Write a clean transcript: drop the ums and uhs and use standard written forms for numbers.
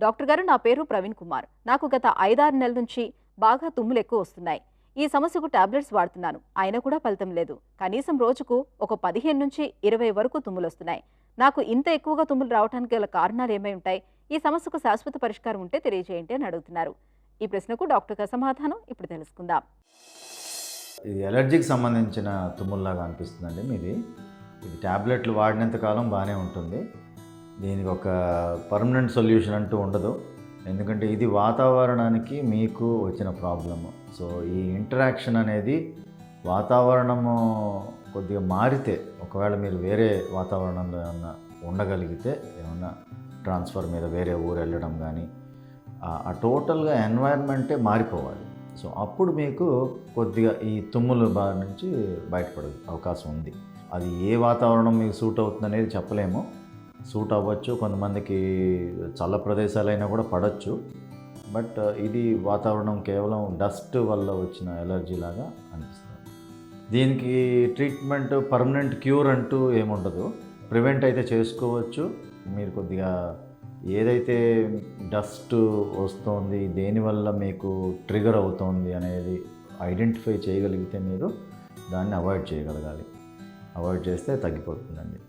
Doctor గారు, నా పేరు ప్రవీణ్ కుమార్. నాకు గత 5-6 నెలల నుంచి బాగా తుమ్ములు ఎక్కువ వస్తున్నాయి. ఈ సమస్యకు టాబ్లెట్స్ వాడుతున్నాను. అయినా కూడా ఫలితం లేదు. కనీసం రోజుకు ఒక 15 నుంచి 20 వరకు తుమ్ములు వస్తున్నాయి. నాకు ఇంత ఎక్కువగా తుమ్ములు రావడానికి గల కారణాలు ఏమై ఉంటాయి? ఈ సమస్యకు శాశ్వత పరిష్కారం ఉంటే తెలియజేయండి అని అడుగుతున్నారు. ఈ ప్రశ్నకు డాక్టర్ గారి సమాధానం ఇప్పుడు తెలుసుకుందాం. ఇది ఎలర్జీకి సంబంధించిన తుమ్ముల్లాగా అనిపిస్తుందండి మీది. ఇది టాబ్లెట్లు వాడినంత కాలం బాగానే ఉంటుంది. దీనికి ఒక పర్మనెంట్ సొల్యూషన్ అంటూ ఉండదు. ఎందుకంటే ఇది వాతావరణానికి మీకు వచ్చిన ప్రాబ్లము. సో ఈ ఇంటరాక్షన్ అనేది వాతావరణము కొద్దిగా మారితే, ఒకవేళ మీరు వేరే వాతావరణంలో ఏమన్నా ఉండగలిగితే, ఏమన్నా ట్రాన్స్ఫర్ మీద వేరే ఊరు వెళ్ళడం కానీ, ఆ టోటల్గా ఎన్వైర్న్మెంటే మారిపోవాలి. సో అప్పుడు మీకు కొద్దిగా ఈ తుమ్ముల బారి నుంచి బయటపడే అవకాశం ఉంది. అది ఏ వాతావరణం మీకు సూట్ అవుతుంది అనేది చెప్పలేము. సూట్ అవ్వచ్చు, కొంతమందికి చల్ల ప్రదేశాలైనా కూడా పడవచ్చు. బట్ ఇది వాతావరణం కేవలం డస్ట్ వల్ల వచ్చిన ఎలర్జీ లాగా అనిపిస్తుంది. దీనికి ట్రీట్మెంట్ పర్మనెంట్ క్యూర్ అంటూ ఏముండదు. ప్రివెంట్ అయితే చేసుకోవచ్చు. మీరు కొద్దిగా ఏదైతే డస్ట్ వస్తుంది, దేనివల్ల మీకు ట్రిగర్ అవుతుంది అనేది ఐడెంటిఫై చేయగలిగితే మీరు దాన్ని అవాయిడ్ చేయగలగాలి. అవాయిడ్ చేస్తే తగ్గిపోతుందండి.